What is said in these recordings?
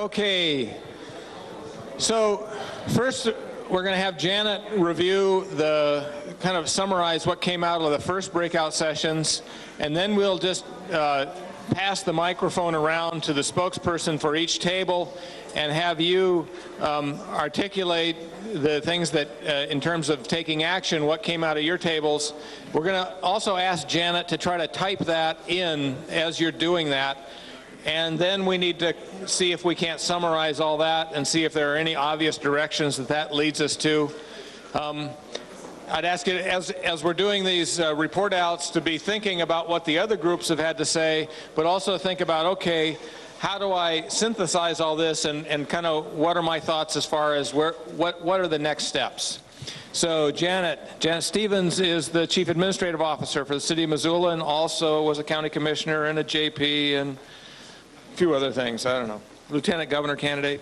Okay, so first we're going to have Janet review kind of summarize what came out of the first breakout sessions, and then we'll just pass the microphone around to the spokesperson for each table and have you articulate the things that, in terms of taking action, what came out of your tables. We're going to also ask Janet to try to type that in as you're doing that. And then we need to see if we can't summarize all that and see if there are any obvious directions that leads us to. I'd ask you, as we're doing these report outs, to be thinking about what the other groups have had to say, but also think about, okay, how do I synthesize all this, and kind of what are my thoughts as far as what are the next steps? So Janet Stevens is the Chief Administrative Officer for the City of Missoula, and also was a county commissioner and a JP and a few other things, I don't know. Lieutenant Governor candidate.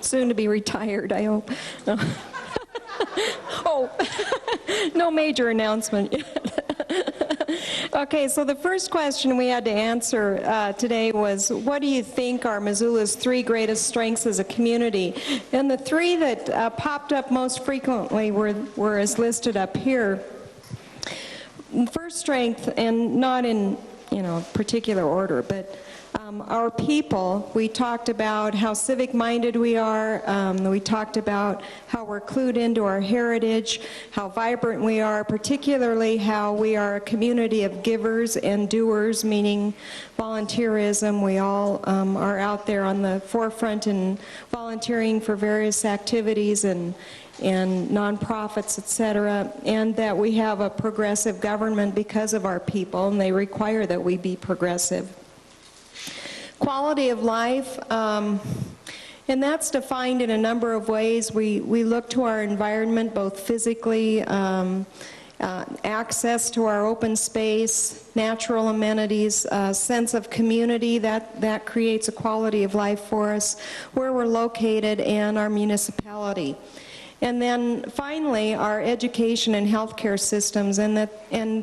Soon to be retired, I hope. No. Oh, no major announcement yet. Okay, so the first question we had to answer today was, what do you think are Missoula's 3 greatest strengths as a community? And the 3 that popped up most frequently were as listed up here. First strength, and not in particular order, but our people. We talked about how civic-minded we are. We talked about how we're clued into our heritage, how vibrant we are, particularly how we are a community of givers and doers, meaning volunteerism. We all are out there on the forefront and volunteering for various activities and nonprofits, etc., and that we have a progressive government because of our people, and they require that we be progressive. Quality of life, and that's defined in a number of ways. We look to our environment, both physically, access to our open space, natural amenities, sense of community, that creates a quality of life for us, where we're located, and our municipality. And then finally, our education and healthcare systems, and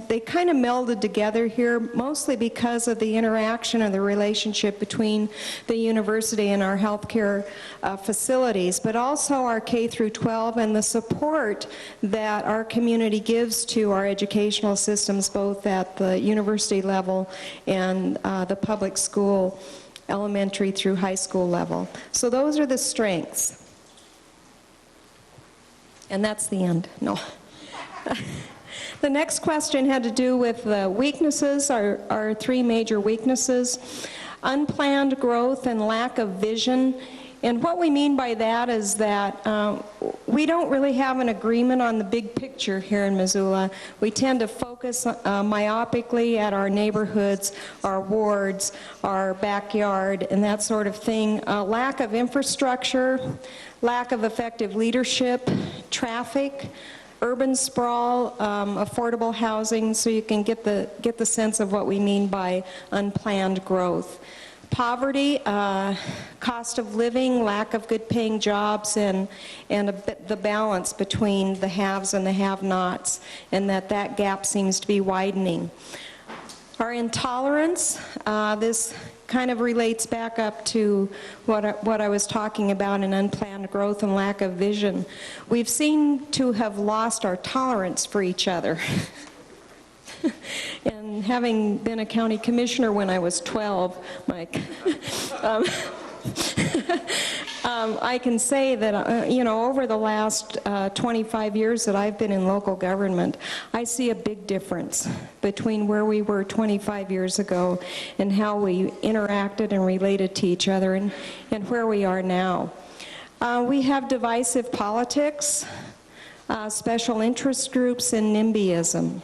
they kind of melded together here, mostly because of the interaction or the relationship between the university and our healthcare facilities, but also our K through 12 and the support that our community gives to our educational systems, both at the university level and the public school, elementary through high school level. So those are the strengths. And that's the end. No. The next question had to do with the weaknesses, our 3 major weaknesses: unplanned growth and lack of vision. And what we mean by that is that we don't really have an agreement on the big picture here in Missoula. We tend to focus myopically at our neighborhoods, our wards, our backyard, and that sort of thing. Lack of infrastructure, lack of effective leadership, traffic, urban sprawl, affordable housing, so you can get the sense of what we mean by unplanned growth. Poverty, cost of living, lack of good paying jobs, and the balance between the haves and the have-nots, and that gap seems to be widening. Our intolerance, this kind of relates back up to what I was talking about in unplanned growth and lack of vision. We've seemed to have lost our tolerance for each other. And having been a county commissioner when I was 12, Mike, I can say that, over the last 25 years that I've been in local government, I see a big difference between where we were 25 years ago and how we interacted and related to each other, and where we are now. We have divisive politics, special interest groups, and NIMBYism.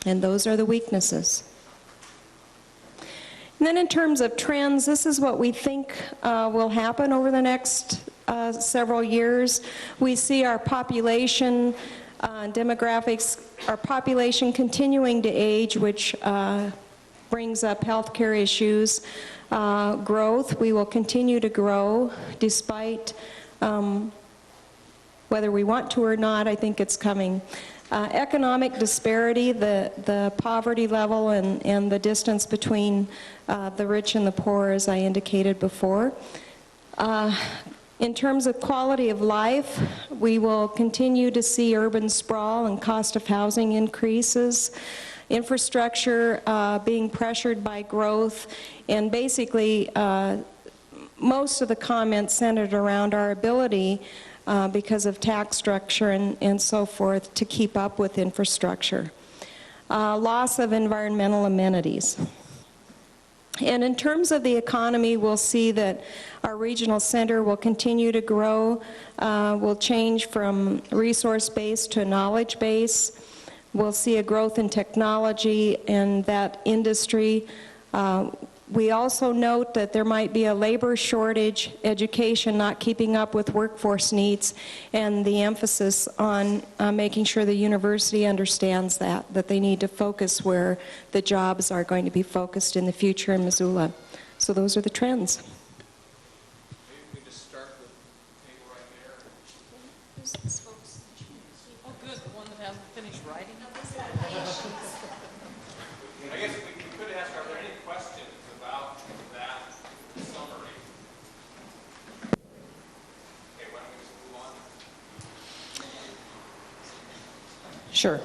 And those are the weaknesses. And then in terms of trends, this is what we think will happen over the next several years. We see our population demographics, our population continuing to age, which brings up healthcare issues. Growth, we will continue to grow despite whether we want to or not. I think it's coming. Economic disparity, the poverty level and the distance between the rich and the poor, as I indicated before. In terms of quality of life, we will continue to see urban sprawl and cost of housing increases, infrastructure being pressured by growth, and basically most of the comments centered around our ability because of tax structure and so forth to keep up with infrastructure. Loss of environmental amenities. And in terms of the economy, we'll see that our regional center will continue to grow, will change from resource-based to knowledge-based. We'll see a growth in technology in that industry. We also note that there might be a labor shortage, education not keeping up with workforce needs, and the emphasis on making sure the university understands that they need to focus where the jobs are going to be focused in the future in Missoula. So those are the trends. Maybe we can just start with the table right there. Who's this folks? Oh, good, the one that hasn't finished writing. I guess we could ask, are there any questions about that summary? Okay, why don't we just move on? Sure.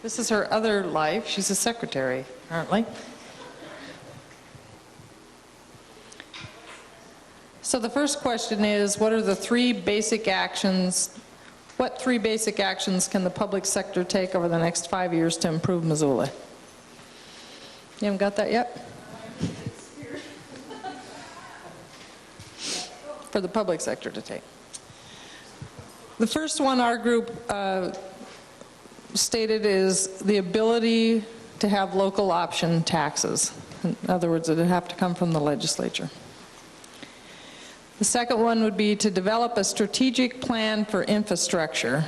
This is her other life. She's a secretary, apparently. So the first question is, what are the three basic actions? What three basic actions can the public sector take over the next 5 years to improve Missoula? You haven't got that yet? For the public sector to take. The first one our group stated is the ability to have local option taxes. In other words, it would have to come from the legislature. The second one would be to develop a strategic plan for infrastructure,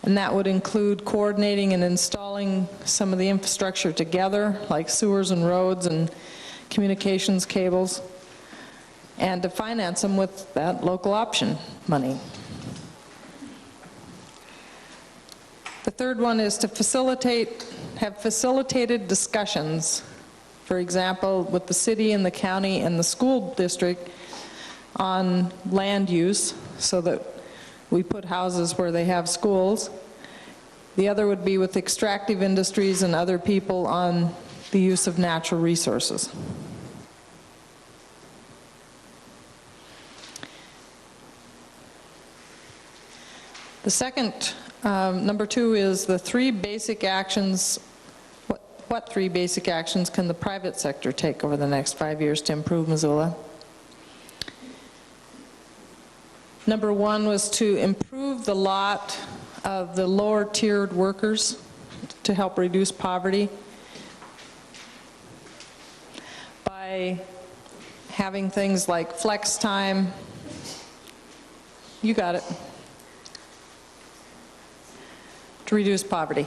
and that would include coordinating and installing some of the infrastructure together, like sewers and roads and communications cables, and to finance them with that local option money. The third one is to have facilitated discussions, for example, with the city and the county and the school district on land use so that we put houses where they have schools. The other would be with extractive industries and other people on the use of natural resources. The second, number two, is the three basic actions. What three basic actions can the private sector take over the next 5 years to improve Missoula? Number one was to improve the lot of the lower tiered workers to help reduce poverty by having things like flex time. You got it. To reduce poverty.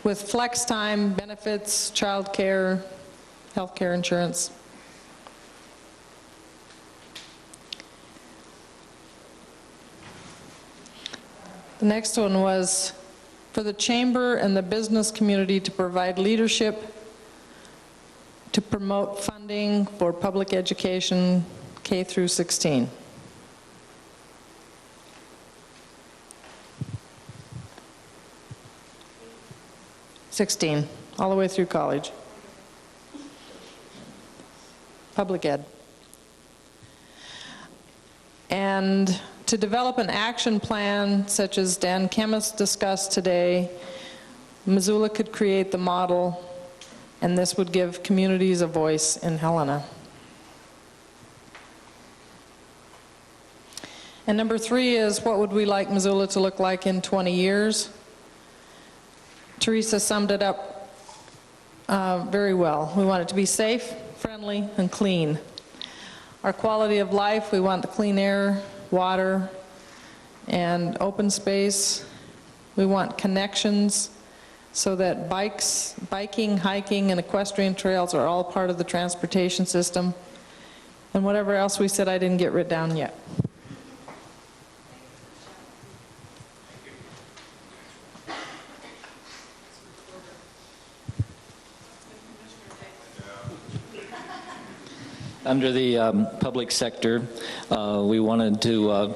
With flex time, benefits, child care, health care insurance. The next one was for the chamber and the business community to provide leadership to promote funding for public education K through 16. All the way through college. Public ed. And to develop an action plan such as Dan Kemmis discussed today, Missoula could create the model, and this would give communities a voice in Helena. And number three is, what would we like Missoula to look like in 20 years? Teresa summed it up very well. We want it to be safe, friendly, and clean. Our quality of life, we want the clean air, water, and open space. We want connections. so that biking, hiking, and equestrian trails are all part of the transportation system. And whatever else we said I didn't get written down yet. Under the public sector, we wanted to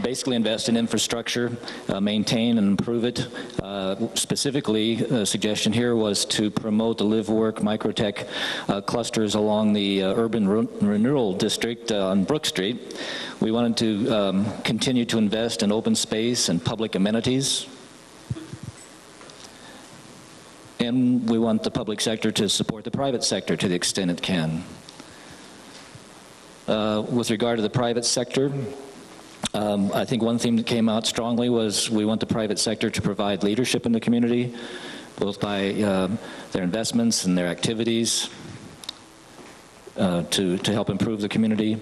basically invest in infrastructure, maintain and improve it. Specifically, a suggestion here was to promote the live-work microtech clusters along the urban renewal district on Brook Street. We wanted to continue to invest in open space and public amenities. And we want the public sector to support the private sector to the extent it can. With regard to the private sector, I think one theme that came out strongly was we want the private sector to provide leadership in the community, both by their investments and their activities to help improve the community.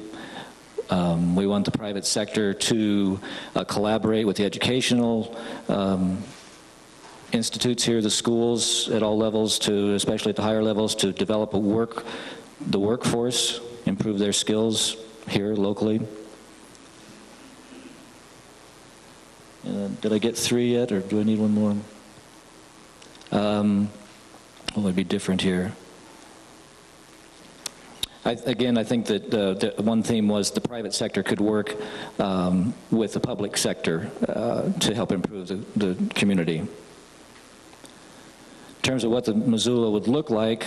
We want the private sector to collaborate with the educational institutes here, the schools at all levels, especially at the higher levels, to develop the workforce, improve their skills here locally. Did I get 3 yet, or do I need one more? What would be different here? Again, I think that the one theme was the private sector could work with the public sector to help improve the community. In terms of what the Missoula would look like,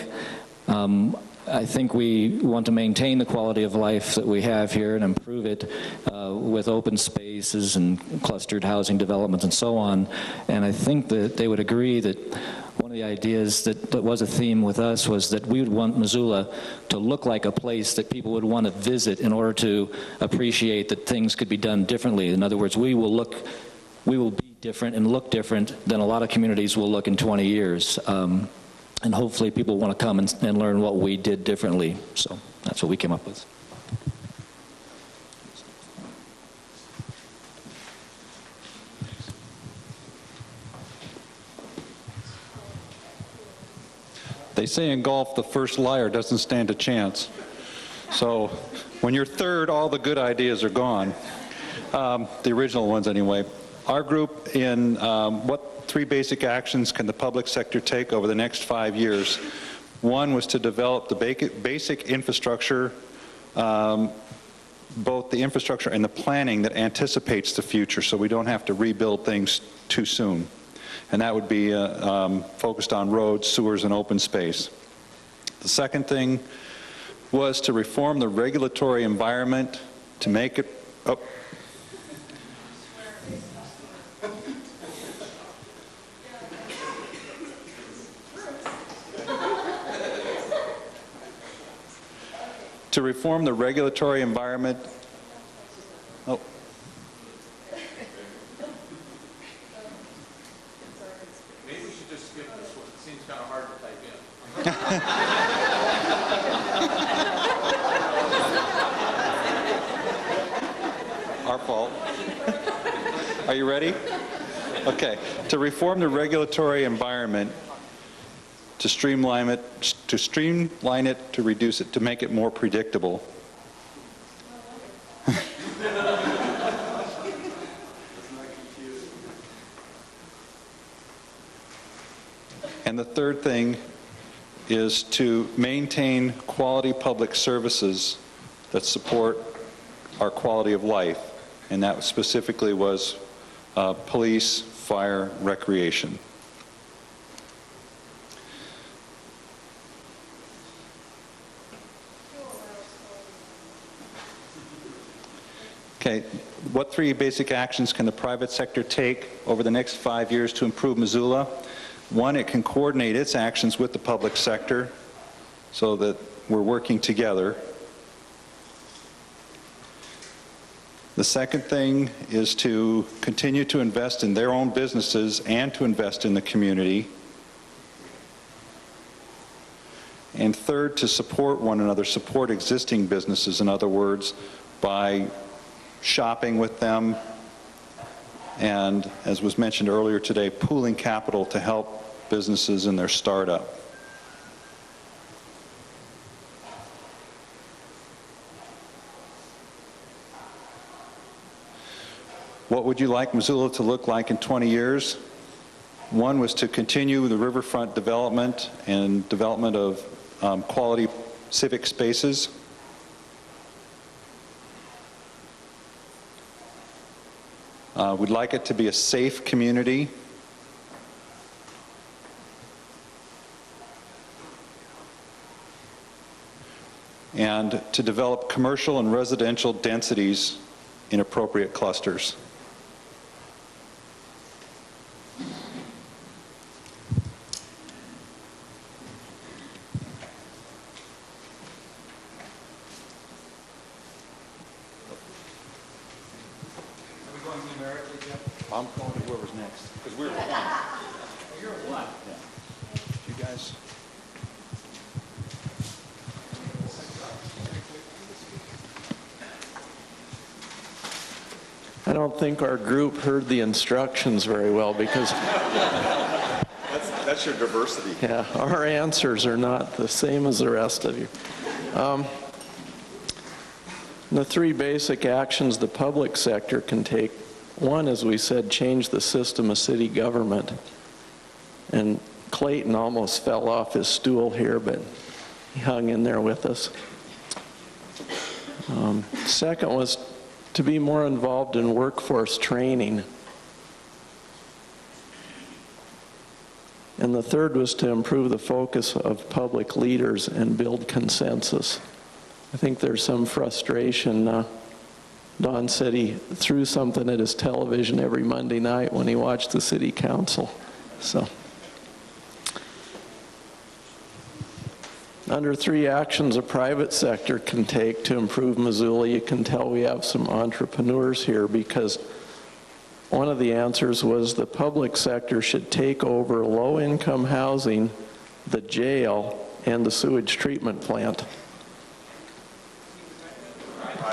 I think we want to maintain the quality of life that we have here and improve it with open spaces and clustered housing developments and so on. And I think that they would agree that one of the ideas that was a theme with us was that we would want Missoula to look like a place that people would want to visit in order to appreciate that things could be done differently. In other words, we will be different and look different than a lot of communities will look in 20 years. And hopefully people want to come and learn what we did differently. So that's what we came up with. They say in golf, the first liar doesn't stand a chance. So when you're third, all the good ideas are gone. The original ones anyway. Our group in what 3 basic actions can the public sector take over the next 5 years? One was to develop the basic infrastructure, both the infrastructure and the planning that anticipates the future, so we don't have to rebuild things too soon. And that would be focused on roads, sewers, and open space. The second thing was to reform the regulatory environment to make it... to reform the regulatory environment. Oh. Maybe we should just skip this one. It seems kind of hard to type in. Our fault. Are you ready? Okay. To reform the regulatory environment, to streamline it, to reduce it, to make it more predictable. And the third thing is to maintain quality public services that support our quality of life, and that specifically was police, fire, recreation. Okay, what 3 basic actions can the private sector take over the next 5 years to improve Missoula? One, it can coordinate its actions with the public sector so that we're working together. The second thing is to continue to invest in their own businesses and to invest in the community. And third, to support one another, support existing businesses, in other words, by shopping with them and, as was mentioned earlier today, pooling capital to help businesses in their startup. What would you like Missoula to look like in 20 years? One was to continue the riverfront development and development of quality civic spaces. We'd like it to be a safe community. And to develop commercial and residential densities in appropriate clusters. I'm calling to whoever's next, because we're at one. You're at one? Yeah. You guys. I don't think our group heard the instructions very well because That's your diversity. yeah, our answers are not the same as the rest of you. The three basic actions the public sector can take. One, as we said, change the system of city government. And Clayton almost fell off his stool here, but he hung in there with us. Second was to be more involved in workforce training. And the third was to improve the focus of public leaders and build consensus. I think there's some frustration. Don said he threw something at his television every Monday night when he watched the city council. So, under three actions a private sector can take to improve Missoula, you can tell we have some entrepreneurs here, because one of the answers was the public sector should take over low-income housing, the jail, and the sewage treatment plant.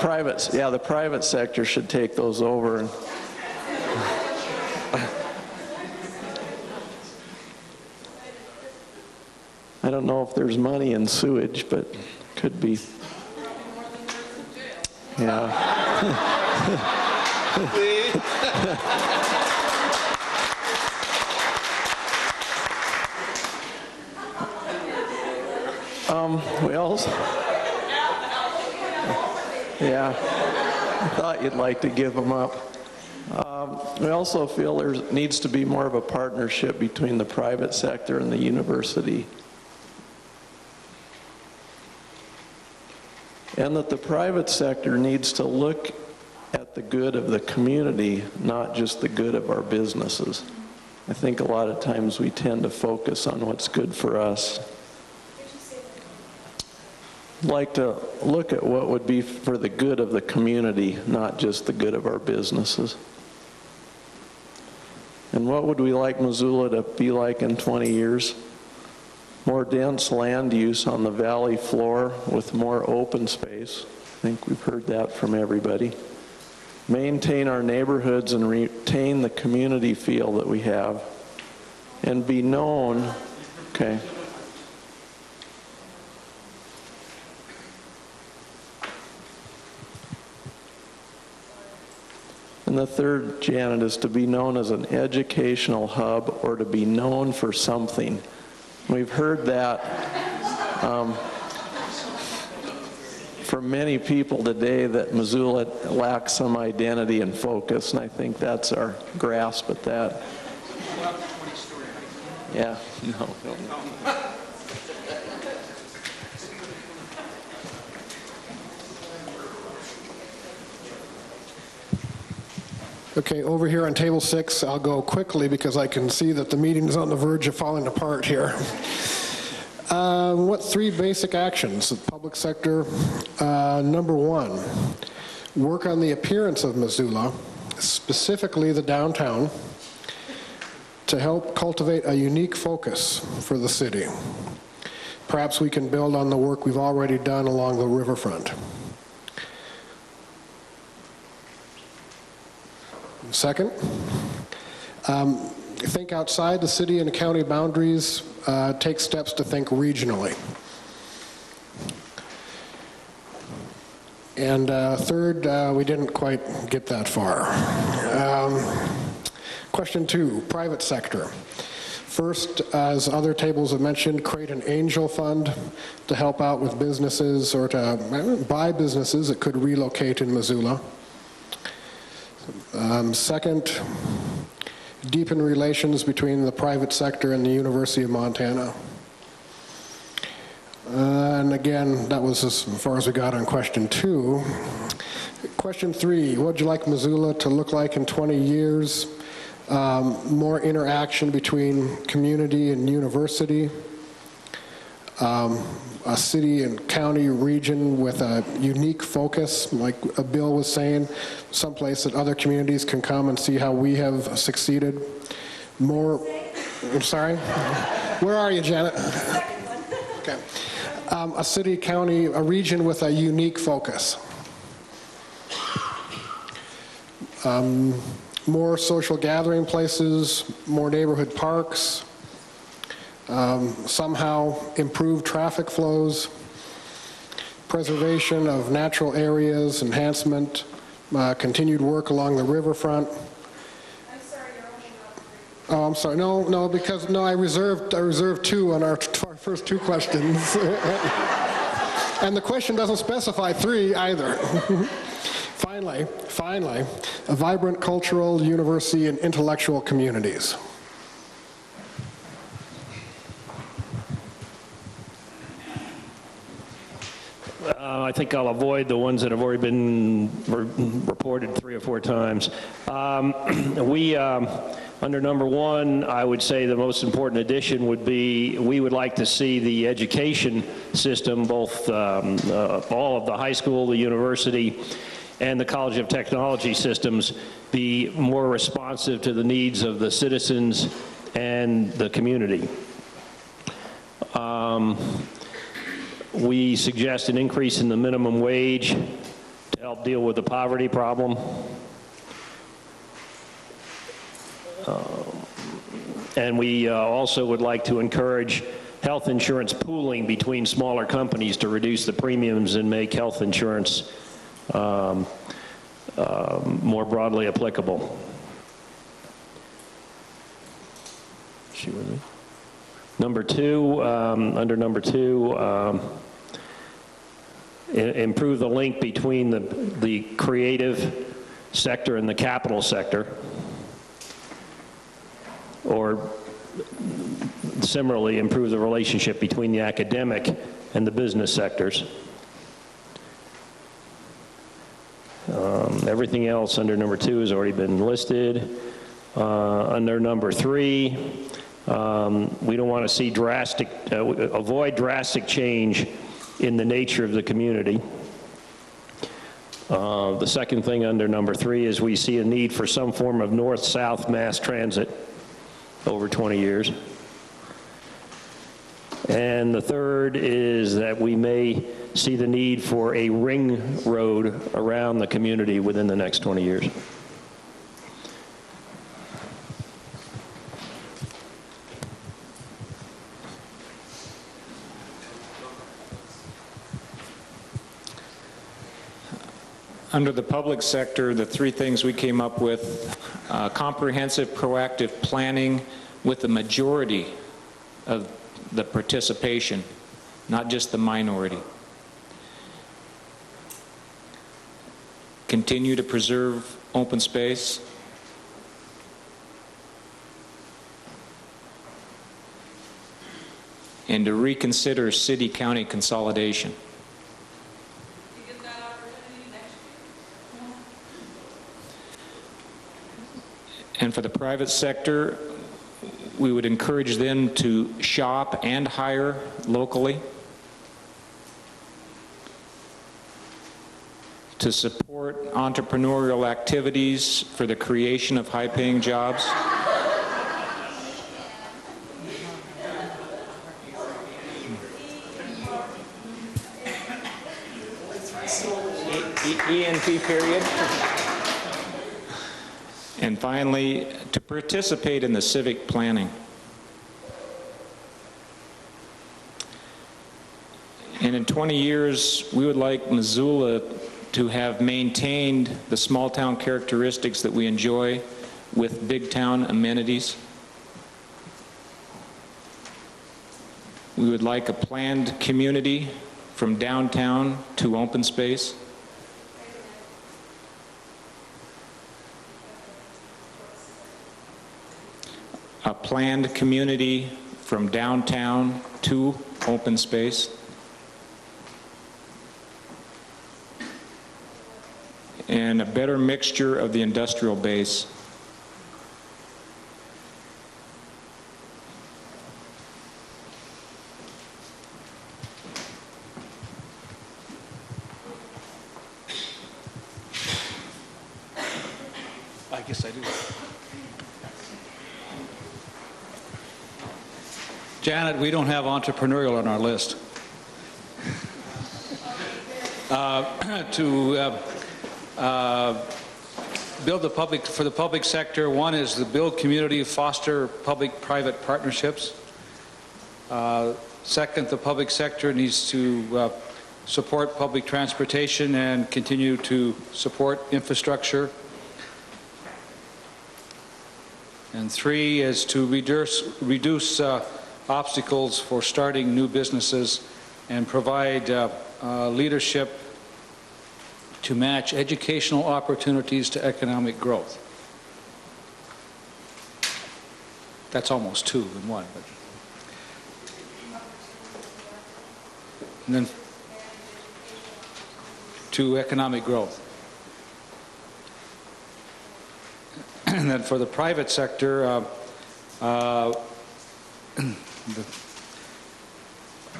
The private sector should take those over. I don't know if there's money in sewage, but could be. Yeah. We also. Yeah, I thought you'd like to give them up. We also feel there needs to be more of a partnership between the private sector and the university. And that the private sector needs to look at the good of the community, not just the good of our businesses. I think a lot of times we tend to focus on what's good for us. I'd like to look at what would be for the good of the community, not just the good of our businesses. And what would we like Missoula to be like in 20 years? More dense land use on the valley floor with more open space. I think we've heard that from everybody. Maintain our neighborhoods and retain the community feel that we have. And be known, okay. And the third, Janet, is to be known as an educational hub or to be known for something. We've heard that from many people today, that Missoula lacks some identity and focus, and I think that's our grasp at that. Yeah, no. Okay, over here on table 6, I'll go quickly because I can see that the meeting is on the verge of falling apart here. What three basic actions? The public sector. Number 1, work on the appearance of Missoula, specifically the downtown, to help cultivate a unique focus for the city. Perhaps we can build on the work we've already done along the riverfront. Second, Think outside the city and county boundaries, take steps to think regionally. And third, we didn't quite get that far. Question 2, private sector. First, as other tables have mentioned, create an angel fund to help out with businesses or to buy businesses that could relocate in Missoula. Second, deepen relations between the private sector and the University of Montana. And again, that was as far as we got on question 2. Question 3, what would you like Missoula to look like in 20 years? More interaction between community and university. A city and county region with a unique focus, like Bill was saying, someplace that other communities can come and see how we have succeeded. More, I'm sorry? Where are you, Janet? Okay. A city, county, a region with a unique focus. More social gathering places, more neighborhood parks, somehow improve traffic flows, preservation of natural areas, enhancement, continued work along the riverfront. I'm sorry, you're only up 3. Oh, I'm sorry. No, because I reserved 2 on our first 2 questions. And the question doesn't specify 3 either. Finally, a vibrant cultural, university, and intellectual communities. I think I'll avoid the ones that have already been reported 3 or 4 times. Under number 1, I would say the most important addition would be we would like to see the education system, both all of the high school, the university, and the College of Technology systems be more responsive to the needs of the citizens and the community. We suggest an increase in the minimum wage to help deal with the poverty problem. And we also would like to encourage health insurance pooling between smaller companies to reduce the premiums and make health insurance more broadly applicable. She with me? Number 2, under number 2, improve the link between the creative sector and the capital sector, or similarly improve the relationship between the academic and the business sectors. Everything else under number 2 has already been listed. Under number 3, we don't want to see avoid drastic change in the nature of the community. The second thing under number 3 is we see a need for some form of north-south mass transit over 20 years. And the third is that we may see the need for a ring road around the community within the next 20 years. Under the public sector, the 3 things we came up with, comprehensive proactive planning with the majority of the participation, not just the minority. Continue to preserve open space. And to reconsider city-county consolidation. And for the private sector, we would encourage them to shop and hire locally, to support entrepreneurial activities for the creation of high-paying jobs. ENP period. And finally, to participate in the civic planning. And in 20 years, we would like Missoula to have maintained the small town characteristics that we enjoy with big town amenities. We would like a planned community from downtown to open space. A planned community from downtown to open space. And a better mixture of the industrial base. I guess I do. Janet, we don't have entrepreneurial on our list. Build the public, for the public sector, one is to build community, foster public-private partnerships. Second, the public sector needs to support public transportation and continue to support infrastructure. And three is to reduce obstacles for starting new businesses and provide leadership to match educational opportunities to economic growth. That's almost two in one. But. And then to economic growth. And then for the private sector, the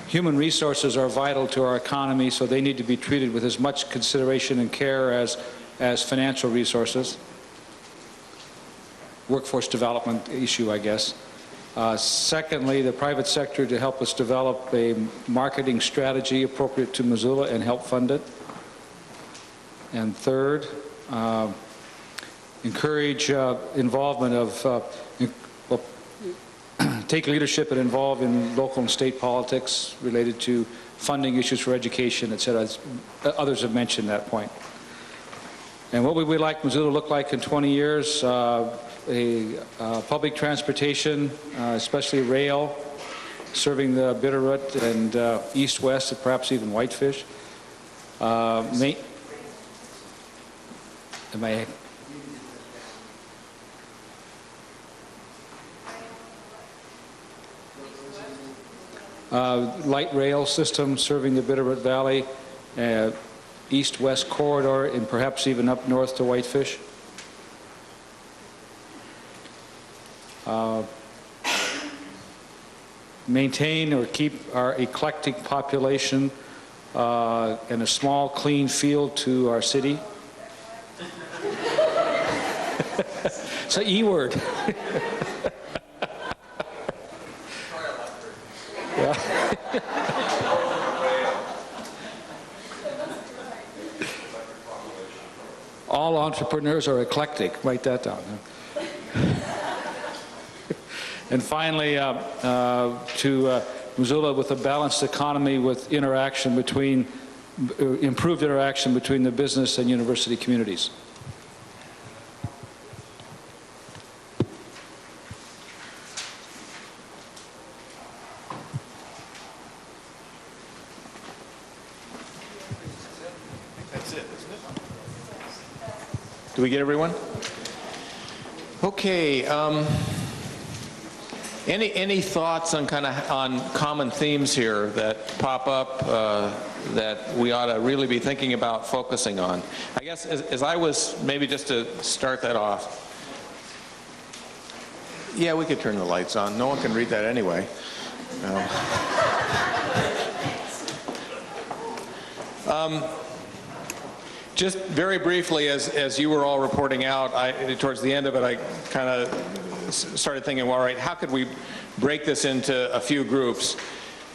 human resources are vital to our economy, so they need to be treated with as much consideration and care as financial resources. Workforce development issue, I guess. Secondly, the private sector to help us develop a marketing strategy appropriate to Missoula and help fund it. And third, encourage involvement of take leadership and involve in local and state politics related to funding issues for education, et cetera. Others have mentioned that point. And what would we like Missoula to look like in 20 years? Public transportation, especially rail, serving the Bitterroot and east-west, and perhaps even Whitefish. Light rail system serving the Bitterroot Valley, east-west corridor, and perhaps even up north to Whitefish. Maintain or keep our eclectic population and a small, clean feel to our city. It's an E word. All entrepreneurs are eclectic. Write that down. And finally, to Missoula with a balanced economy with interaction between, improved interaction between the business and university communities. Do we get everyone? Okay. Any thoughts on on common themes here that pop up that we ought to really be thinking about focusing on? I guess as I was, maybe just to start that off. Yeah, we could turn the lights on. No one can read that anyway. Just very briefly, as you were all reporting out, towards the end of it, I kind of started thinking, well, all right, how could we break this into a few groups?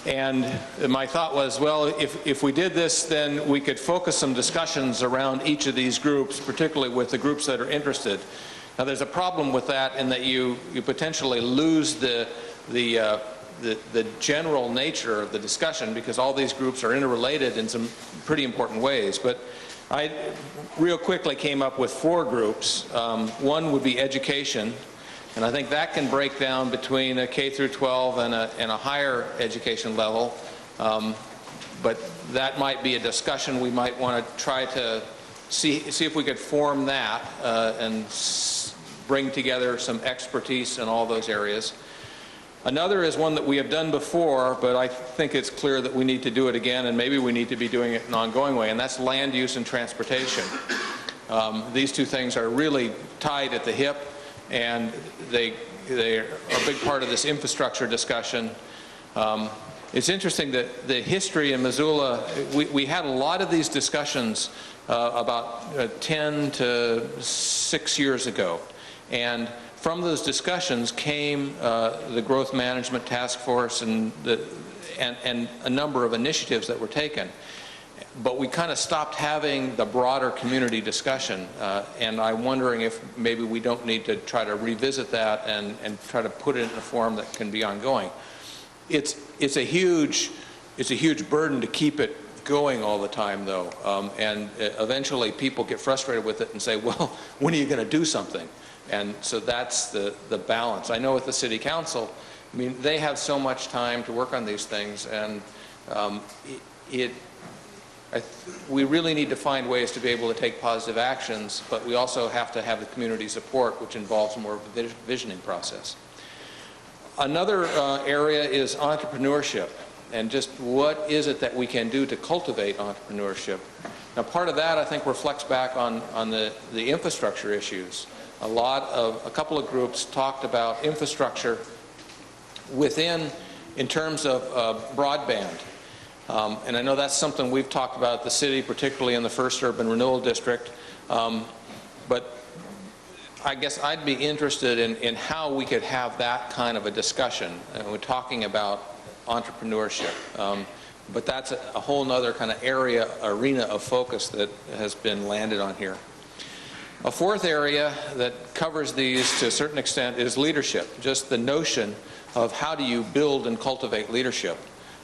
And my thought was, well, if we did this, then we could focus some discussions around each of these groups, particularly with the groups that are interested. Now, there's a problem with that in that you potentially lose the general nature of the discussion, because all these groups are interrelated in some pretty important ways. But I real quickly came up with 4 groups. One would be education, and I think that can break down between a K through 12 and a higher education level. But that might be a discussion we might want to try to see if we could form that and bring together some expertise in all those areas. Another is one that we have done before, but I think it's clear that we need to do it again, and maybe we need to be doing it in an ongoing way, and that's land use and transportation. These two things are really tied at the hip, and they are a big part of this infrastructure discussion. It's interesting that the history in Missoula, we had a lot of these discussions about 10 to 6 years ago, and from those discussions came the Growth Management Task Force and a number of initiatives that were taken. But we kind of stopped having the broader community discussion, and I'm wondering if maybe we don't need to try to revisit that and try to put it in a form that can be ongoing. It's a huge burden to keep it going all the time, though, and eventually people get frustrated with it and say, well, when are you going to do something? And so that's the balance. I know with the City Council, I mean, they have so much time to work on these things, and we really need to find ways to be able to take positive actions, but we also have to have the community support, which involves more of a visioning process. Another area is entrepreneurship, and just what is it that we can do to cultivate entrepreneurship. Now, part of that, I think, reflects back on the infrastructure issues. A couple of groups talked about infrastructure in terms of broadband. And I know that's something we've talked about at the city, particularly in the First Urban Renewal District. But I guess I'd be interested in how we could have that kind of a discussion. And we're talking about entrepreneurship. But that's a whole other kind of arena of focus that has been landed on here. A fourth area that covers these to a certain extent is leadership, just the notion of how do you build and cultivate leadership.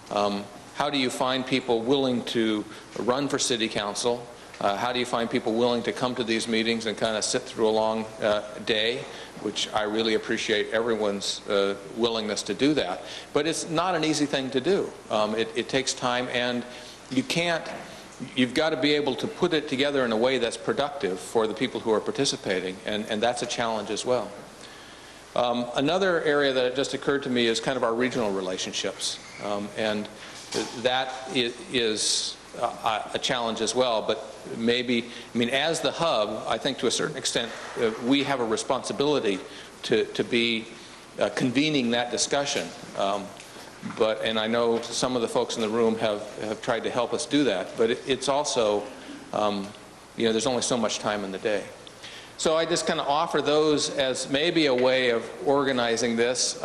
How do you find people willing to run for city council? How do you find people willing to come to these meetings and kind of sit through a long day, which I really appreciate everyone's willingness to do that. But it's not an easy thing to do. It takes time, and you've got to be able to put it together in a way that's productive for the people who are participating, and that's a challenge as well. Another area that just occurred to me is kind of our regional relationships, and that is a challenge as well. But maybe, I mean, as the hub, I think to a certain extent we have a responsibility to be convening that discussion. And I know some of the folks in the room have tried to help us do that, but it's also, there's only so much time in the day. So I just kind of offer those as maybe a way of organizing this.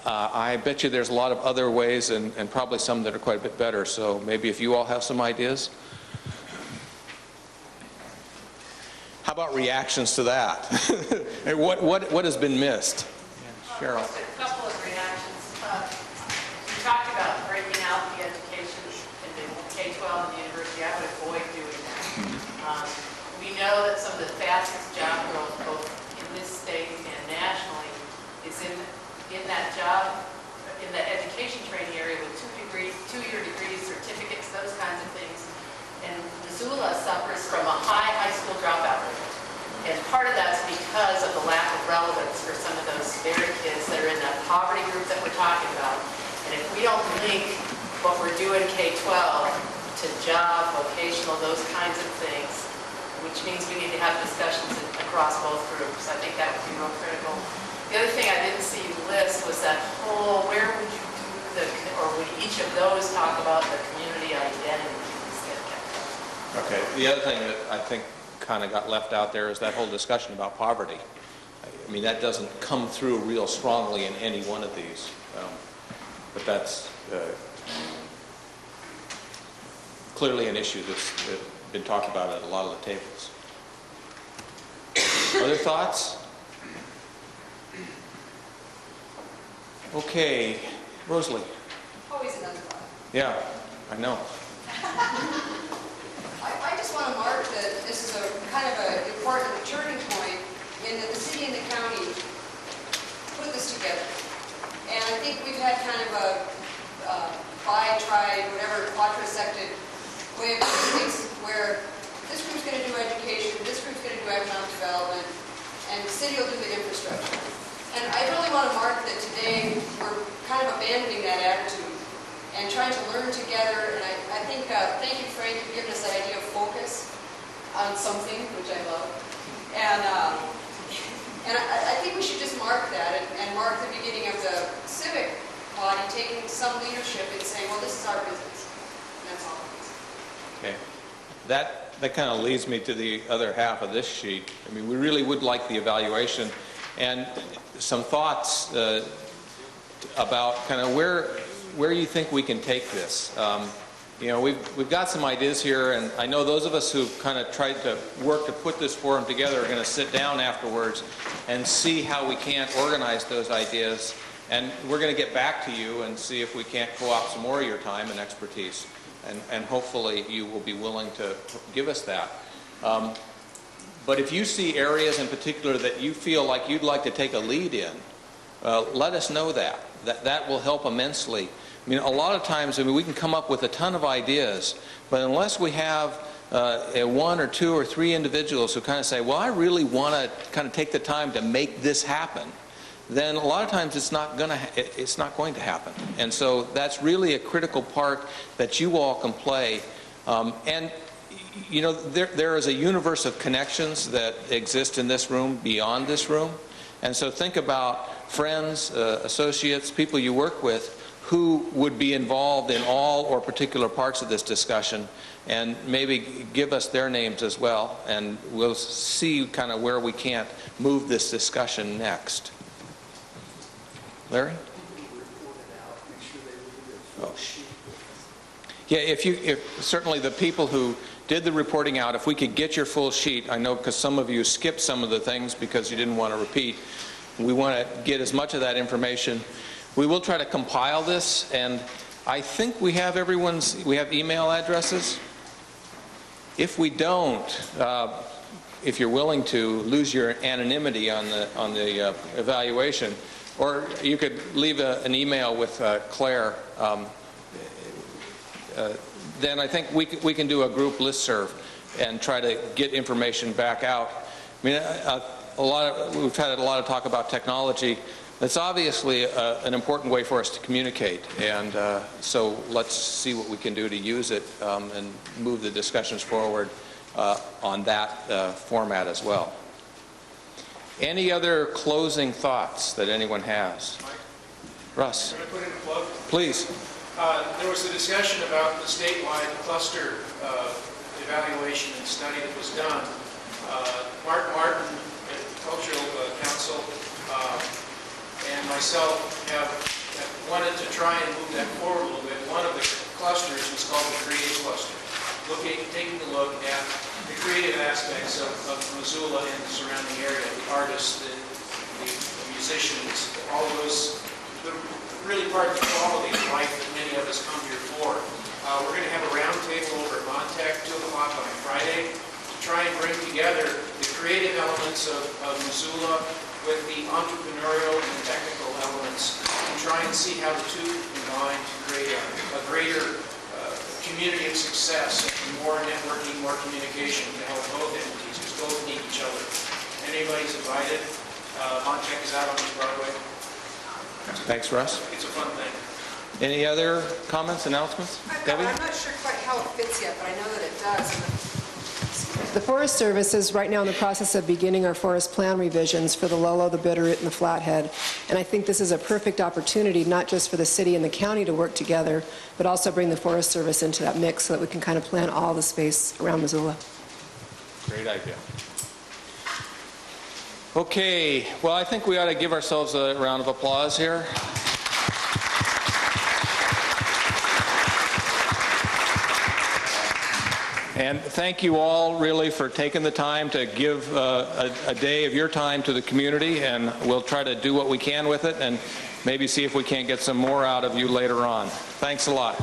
I bet you there's a lot of other ways, and probably some that are quite a bit better, so maybe if you all have some ideas. How about reactions to that? What has been missed? Yeah, Cheryl. A couple of reactions. You talked about breaking out the education in the K-12 and the university. I would avoid doing that. We know that some of the fastest job growth, both in this state and nationally, is in that job, in the education training area with two-year degrees, certificates, those kinds of things. And Missoula suffers from a high school dropout rate. And part of that's because of the lack of relevance for some of those very kids that are in that poverty group that we're talking about. And if we don't link what we're doing K-12 to job, vocational, those kinds of things, which means we need to have discussions across both groups. I think that would be real critical. The other thing I didn't see you list was that whole, where would you do or would each of those talk about the community identity? Okay. The other thing that I think kind of got left out there is that whole discussion about poverty. I mean, that doesn't come through real strongly in any one of these, but that's clearly an issue that's been talked about at a lot of the tables. Other thoughts? Okay, Rosalie. Always another one. Yeah, I know. I just want to mark that this is a kind of an important turning point in that the city and the county put this together. And I think we've had kind of a whatever, quadrisected way of doing things where this group's going to do education, this group's going to do economic development, and the city will do the infrastructure. And I really want to mark that today we're kind of abandoning that attitude and trying to learn together. And I think, thank you, Frank, for giving us that idea of focus on something, which I love. And I think we should just mark that and mark the beginning of the civic body taking some leadership and saying, well, this is our business. And that's all it is. Okay. That kind of leads me to the other half of this sheet. I mean, we really would like the evaluation and some thoughts about kind of where you think we can take this. You know, we've got some ideas here, and I know those of us who've kind of tried to work to put this forum together are going to sit down afterwards and see how we can't organize those ideas. And we're going to get back to you and see if we can't co-opt some more of your time and expertise. And hopefully you will be willing to give us that. But if you see areas in particular that you feel like you'd like to take a lead in, let us know that. That will help immensely. I mean, a lot of times, I mean, we can come up with a ton of ideas, but unless we have one or two or three individuals who kind of say, well, I really want to kind of take the time to make this happen, then a lot of times it's not going to happen. And so that's really a critical part that you all can play. And you know, there is a universe of connections that exist in this room beyond this room. And so think about friends, associates, people you work with who would be involved in all or particular parts of this discussion, and maybe give us their names as well, and we'll see kind of where we can't move this discussion next. Larry? Oh. Yeah, if certainly the people who did the reporting out, if we could get your full sheet, I know because some of you skipped some of the things because you didn't want to repeat. We want to get as much of that information. We will try to compile this, and I think we have we have email addresses. If we don't, if you're willing to lose your anonymity on the evaluation, or you could leave an email with Claire, then I think we can do a group listserv and try to get information back out. I mean, we've had a lot of talk about technology. It's obviously an important way for us to communicate, and so let's see what we can do to use it and move the discussions forward on that format as well. Any other closing thoughts that anyone has? Mike? Russ? Can I put in a plug? Please. There was a discussion about the statewide cluster evaluation and study that was done. Mark Martin at the Cultural Council and myself have wanted to try and move that forward a little bit. One of the clusters was called the Creative Cluster, taking a look at the creative aspects of Missoula and the surrounding area, the artists, the musicians, all those, really part of the quality of life that many of us come here for. We're going to have a round table over at Montech, 2 o'clock on Friday, to try and bring together the creative elements of Missoula with the entrepreneurial and technical elements, and try and see how the two combine to create a greater community of success, and more networking, more communication to help both entities, because both need each other. Anybody's invited. Montech is out on East Broadway. Thanks, Russ. It's a fun thing. Any other comments, announcements? Debbie? I'm not sure quite how it fits yet, but I know that it does. The Forest Service is right now in the process of beginning our forest plan revisions for the Lolo, the Bitterroot, and the Flathead. And I think this is a perfect opportunity, not just for the city and the county to work together, but also bring the Forest Service into that mix so that we can kind of plan all the space around Missoula. Great idea. Okay, well, I think we ought to give ourselves a round of applause here. And thank you all really for taking the time to give a day of your time to the community, and we'll try to do what we can with it. And maybe see if we can't get some more out of you later on. Thanks a lot.